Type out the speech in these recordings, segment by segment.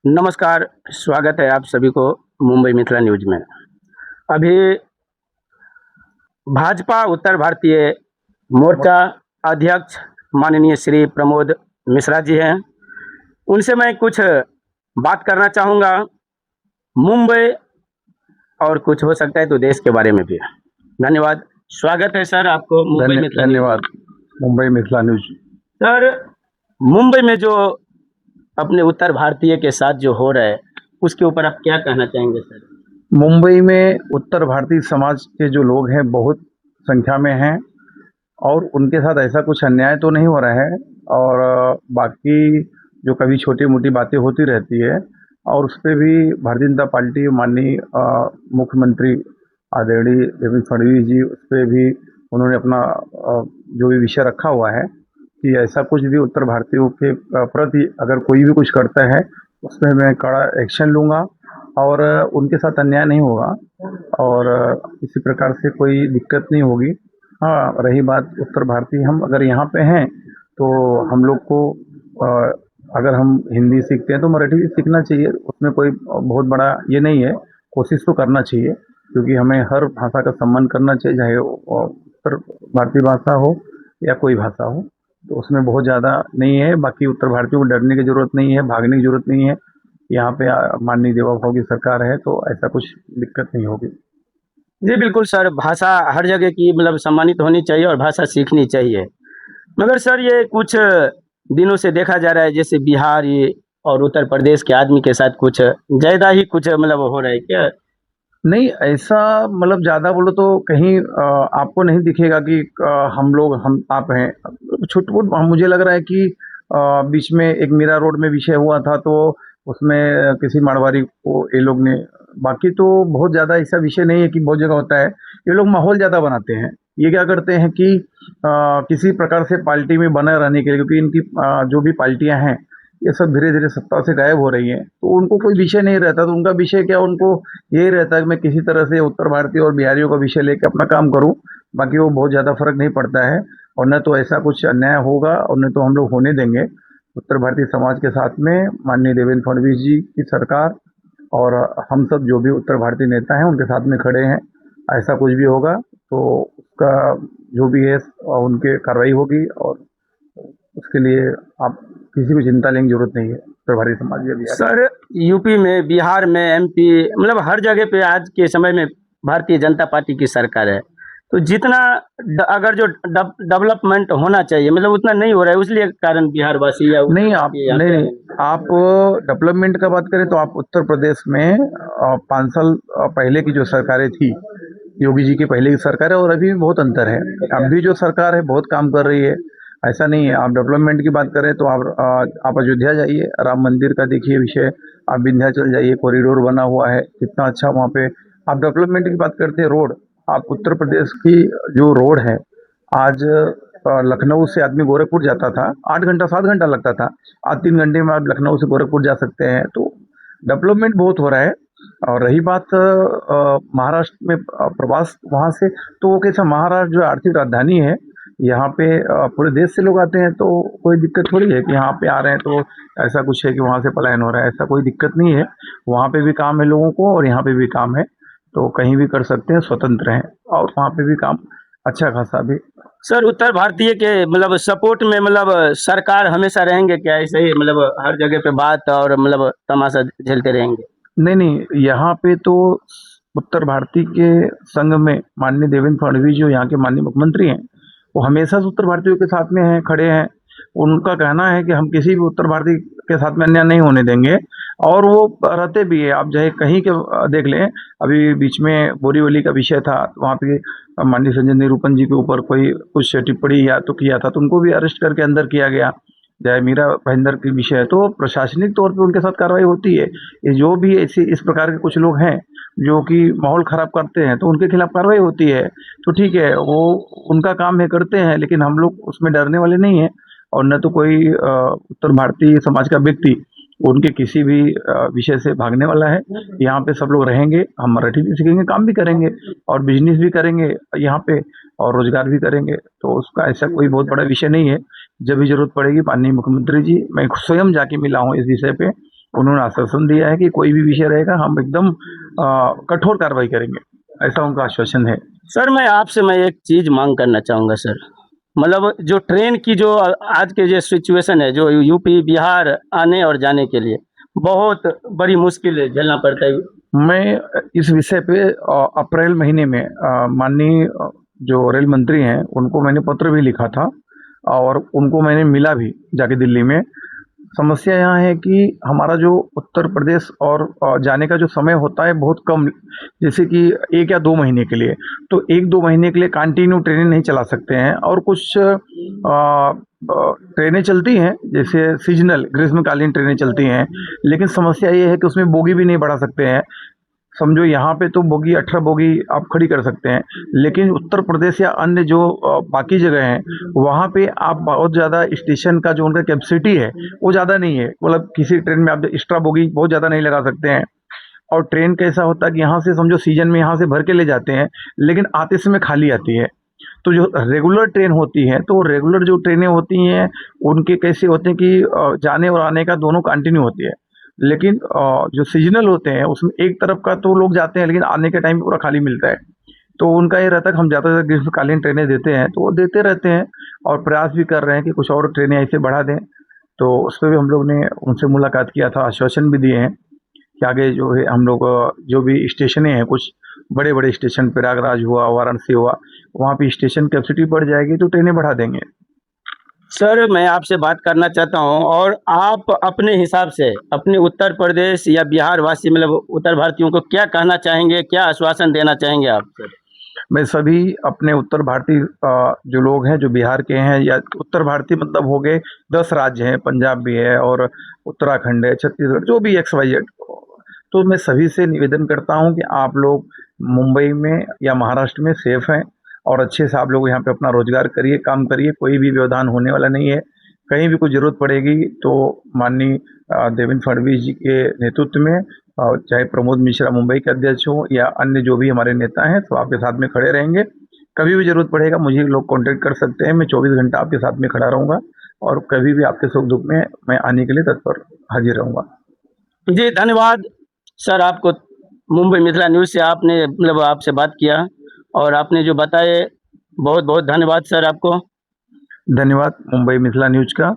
नमस्कार, स्वागत है आप सभी को मुंबई मिथिला न्यूज में। अभी भाजपा उत्तर भारतीय मोर्चा अध्यक्ष माननीय श्री प्रमोद मिश्रा जी हैं। उनसे मैं कुछ बात करना चाहूँगा मुंबई और कुछ हो सकता है तो देश के बारे में भी। धन्यवाद। स्वागत है सर आपको मुंबई मिथिला न्यूज। धन्यवाद मुंबई मिथिला न्यूज। सर, मुंबई में जो अपने उत्तर भारतीय के साथ जो हो रहा है उसके ऊपर आप क्या कहना चाहेंगे सर? मुंबई में उत्तर भारतीय समाज के जो लोग हैं बहुत संख्या में हैं और उनके साथ ऐसा कुछ अन्याय तो नहीं हो रहा है। और बाकी जो कभी छोटी मोटी बातें होती रहती है और उस पर भी भारतीय जनता पार्टी माननीय मुख्यमंत्री आदरणीय देवेंद्र फडणवीस जी उस पर भी उन्होंने अपना जो भी विषय रखा हुआ है कि ऐसा कुछ भी उत्तर भारतीयों के प्रति अगर कोई भी कुछ करता है उसमें मैं कड़ा एक्शन लूँगा और उनके साथ अन्याय नहीं होगा और इसी प्रकार से कोई दिक्कत नहीं होगी। हाँ, रही बात उत्तर भारतीय, हम अगर यहाँ पे हैं तो हम लोग को अगर हम हिंदी सीखते हैं तो मराठी भी सीखना चाहिए, उसमें कोई बहुत बड़ा ये नहीं है। कोशिश तो करना चाहिए क्योंकि हमें हर भाषा का सम्मान करना चाहिए, चाहे उत्तर भारतीय भाषा हो या कोई भाषा हो, तो उसमें बहुत ज़्यादा नहीं है। बाकी उत्तर भारतीयों को डरने की ज़रूरत नहीं है, भागने की ज़रूरत नहीं है। यहाँ पे माननीय देवाभाव की सरकार है तो ऐसा कुछ दिक्कत नहीं होगी। जी बिल्कुल सर, भाषा हर जगह की सम्मानित होनी चाहिए और भाषा सीखनी चाहिए। मगर सर ये कुछ दिनों से देखा जा रहा है जैसे बिहार और उत्तर प्रदेश के आदमी के साथ कुछ ज़्यादा ही कुछ हो रहा है क्या? नहीं, ऐसा ज़्यादा बोलो तो कहीं आपको नहीं दिखेगा कि हम आप हैं। छुटपुट मुझे लग रहा है कि बीच में एक मीरा रोड में विषय हुआ था तो उसमें किसी मारवाड़ी को ये लोग ने, बाकी तो बहुत ज़्यादा ऐसा विषय नहीं है कि बहुत जगह होता है। ये लोग माहौल ज़्यादा बनाते हैं। ये क्या करते हैं कि किसी प्रकार से पार्टी में बने रहने के लिए, क्योंकि इनकी जो भी पार्टियां हैं ये सब धीरे धीरे सत्ता से गायब हो रही हैं, तो उनको कोई विषय नहीं रहता। तो उनका विषय क्या, उनको यही रहता है कि मैं किसी तरह से उत्तर भारतीय और बिहारियों का विषय लेकर अपना काम करूं। बाकी वो बहुत ज़्यादा फर्क नहीं पड़ता है और न तो ऐसा कुछ अन्याय होगा और न तो हम लोग होने देंगे। उत्तर भारतीय समाज के साथ में माननीय देवेंद्र फडणवीस जी की सरकार और हम सब जो भी उत्तर भारतीय नेता हैं उनके साथ में खड़े हैं। ऐसा कुछ भी होगा तो उसका जो भी है उनके कार्रवाई होगी और उसके लिए आप किसी को चिंता लेने की जरूरत नहीं है। उत्तर भारतीय समाज के लिए सर यूपी में, बिहार में, एमपी हर जगह पे आज के समय में भारतीय जनता पार्टी की सरकार है, तो जितना अगर जो डेवलपमेंट होना चाहिए उतना नहीं हो रहा है, इसलिए कारण बिहार वासी या नहीं, नहीं, आप डेवलपमेंट का बात करें तो आप उत्तर प्रदेश में 5 साल पहले की जो सरकारें थी, योगी जी की पहले की सरकार है और अभी बहुत अंतर है। अभी जो सरकार है बहुत काम कर रही है, ऐसा नहीं है। आप डेवलपमेंट की बात करें तो आप अयोध्या जाइए, राम मंदिर का देखिए विषय, आप विंध्याचल जाइए, कॉरिडोर बना हुआ है, कितना अच्छा वहाँ पे। आप डेवलपमेंट की बात करते हैं, रोड, आप उत्तर प्रदेश की जो रोड है, आज लखनऊ से आदमी गोरखपुर जाता था 8 घंटा 7 घंटा लगता था, आज 3 घंटे में आप लखनऊ से गोरखपुर जा सकते हैं। तो डेवलपमेंट बहुत हो रहा है। और रही बात महाराष्ट्र में प्रवास वहाँ से, तो वो कैसा, महाराष्ट्र जो आर्थिक राजधानी है, यहाँ पे पूरे देश से लोग आते हैं, तो कोई दिक्कत थोड़ी है कि यहाँ पे आ रहे हैं तो ऐसा कुछ है कि वहाँ से पलायन हो रहा है, ऐसा कोई दिक्कत नहीं है। वहाँ पे भी काम है लोगों को और यहाँ पे भी काम है, तो कहीं भी कर सकते हैं, स्वतंत्र हैं और वहाँ पे भी काम अच्छा खासा भी। सर उत्तर भारतीय के सपोर्ट में सरकार हमेशा रहेंगे क्या? ऐसे ही हर जगह पे बात और तमाशा झेलते रहेंगे? नहीं, नहीं, यहाँ पे तो उत्तर भारतीय के संघ में माननीय देवेंद्र फडणवीस जो यहाँ के माननीय मुख्यमंत्री हैं, वो हमेशा से उत्तर भारतीयों के साथ में हैं, खड़े हैं। उनका कहना है कि हम किसी भी उत्तर भारतीय के साथ में अन्याय नहीं होने देंगे और वो रहते भी है। आप चाहे कहीं के देख लें, अभी बीच में बोरीवली का विषय था, वहाँ पे माननीय संजय निरूपम जी के ऊपर कोई कुछ टिप्पणी या तो किया था, तो उनको भी अरेस्ट करके अंदर किया गया। चाहे मीरा भाईंदर के विषय है, तो प्रशासनिक तौर पे उनके साथ कार्रवाई होती है। ये जो भी ऐसी इस प्रकार के कुछ लोग हैं जो कि माहौल खराब करते हैं, तो उनके खिलाफ कार्रवाई होती है। तो ठीक है, वो उनका काम है, करते हैं, लेकिन हम लोग उसमें डरने वाले नहीं हैं और न तो कोई उत्तर भारतीय समाज का व्यक्ति उनके किसी भी विषय से भागने वाला है। यहाँ पे सब लोग रहेंगे, हम मराठी भी सीखेंगे, काम भी करेंगे और बिजनेस भी करेंगे यहाँ पे और रोजगार भी करेंगे, तो उसका ऐसा कोई बहुत बड़ा विषय नहीं है। जब भी जरूरत पड़ेगी माननीय मुख्यमंत्री जी, मैं स्वयं जाके मिला हूँ इस विषय पे, उन्होंने आश्वासन दिया है कि कोई भी विषय रहेगा हम एकदम कठोर कार्रवाई करेंगे, ऐसा उनका आश्वासन है। सर मैं एक चीज़ मांग करना चाहूँगा सर, मतलब जो ट्रेन की जो आज के जो सिचुएशन है, जो यूपी बिहार आने और जाने के लिए बहुत बड़ी मुश्किल झेलना पड़ता है। मैं इस विषय पे अप्रैल महीने में माननीय जो रेल मंत्री हैं उनको मैंने पत्र भी लिखा था और उनको मैंने मिला भी जाके दिल्ली में। समस्या यहाँ है कि हमारा जो उत्तर प्रदेश और जाने का जो समय होता है बहुत कम, जैसे कि 1 या 2 महीने के लिए, तो 1-2 महीने के लिए कंटिन्यू ट्रेनें नहीं चला सकते हैं और कुछ ट्रेनें चलती हैं जैसे सीजनल ग्रीष्मकालीन ट्रेनें चलती हैं, लेकिन समस्या ये है कि उसमें बोगी भी नहीं बढ़ा सकते हैं। समझो यहाँ पे तो बोगी 18 बोगी आप खड़ी कर सकते हैं, लेकिन उत्तर प्रदेश या अन्य जो बाकी जगह हैं वहाँ पे आप बहुत ज़्यादा स्टेशन का जो उनका कैपेसिटी है वो ज़्यादा नहीं है, मतलब किसी ट्रेन में आप एक्स्ट्रा बोगी बहुत ज़्यादा नहीं लगा सकते हैं। और ट्रेन कैसा होता है कि यहाँ से समझो सीजन में यहाँ से भर के ले जाते हैं, लेकिन आते समय खाली आती है। तो जो रेगुलर ट्रेन होती हैं, तो रेगुलर जो ट्रेनें होती हैं उनके कैसे होते हैं कि जाने और आने का दोनों कंटिन्यू होती है, लेकिन जो सीजनल होते हैं उसमें एक तरफ का तो लोग जाते हैं लेकिन आने के टाइम पूरा खाली मिलता है। तो उनका ये रहता है कि हम ज़्यादातर ग्रीष्मकालीन ट्रेनें देते हैं, तो वो देते रहते हैं और प्रयास भी कर रहे हैं कि कुछ और ट्रेनें ऐसे बढ़ा दें। तो उस पर भी हम लोग ने उनसे मुलाकात किया था, आश्वासन भी दिए हैं कि आगे जो है हम लोग जो भी स्टेशनें हैं, कुछ बड़े बड़े स्टेशन प्रयागराज हुआ, वाराणसी हुआ, वहाँ पे स्टेशन कैपेसिटी बढ़ जाएगी तो ट्रेनें बढ़ा देंगे। सर मैं आपसे बात करना चाहता हूँ, और आप अपने हिसाब से अपने उत्तर प्रदेश या बिहार वासी मतलब उत्तर भारतीयों को क्या कहना चाहेंगे, क्या आश्वासन देना चाहेंगे आप सर? मैं सभी अपने उत्तर भारतीय जो लोग हैं जो बिहार के हैं, या उत्तर भारतीय मतलब हो गए 10 राज्य हैं, पंजाब भी है और उत्तराखंड है, छत्तीसगढ़, जो भी XYZ, तो मैं सभी से निवेदन करता हूं कि आप लोग मुंबई में या महाराष्ट्र में सेफ हैं और अच्छे से आप लोग यहाँ पे अपना रोजगार करिए, काम करिए, कोई भी व्यवधान होने वाला नहीं है। कहीं भी कुछ जरूरत पड़ेगी तो माननीय देवेंद्र फडणवीस जी के नेतृत्व में, चाहे प्रमोद मिश्रा मुंबई के अध्यक्ष हो या अन्य जो भी हमारे नेता हैं, तो आपके साथ में खड़े रहेंगे। कभी भी जरूरत पड़ेगा मुझे लोग कांटेक्ट कर सकते हैं, मैं 24 घंटा आपके साथ में खड़ा रहूँगा और कभी भी आपके सुख दुख में मैं आने के लिए तत्पर हाजिर रहूँगा। जी धन्यवाद सर, आपको मुंबई मिथिला न्यूज़ से आपने मतलब आपसे बात किया और आपने जो बताए, बहुत बहुत धन्यवाद सर आपको। धन्यवाद मुंबई मिथिला न्यूज़ का,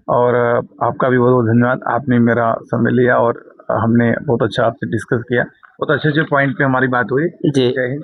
और आपका भी बहुत बहुत धन्यवाद, आपने मेरा समय लिया और हमने बहुत अच्छा आपसे डिस्कस किया, बहुत अच्छे अच्छे पॉइंट पे हमारी बात हुई। जी जय हिंद।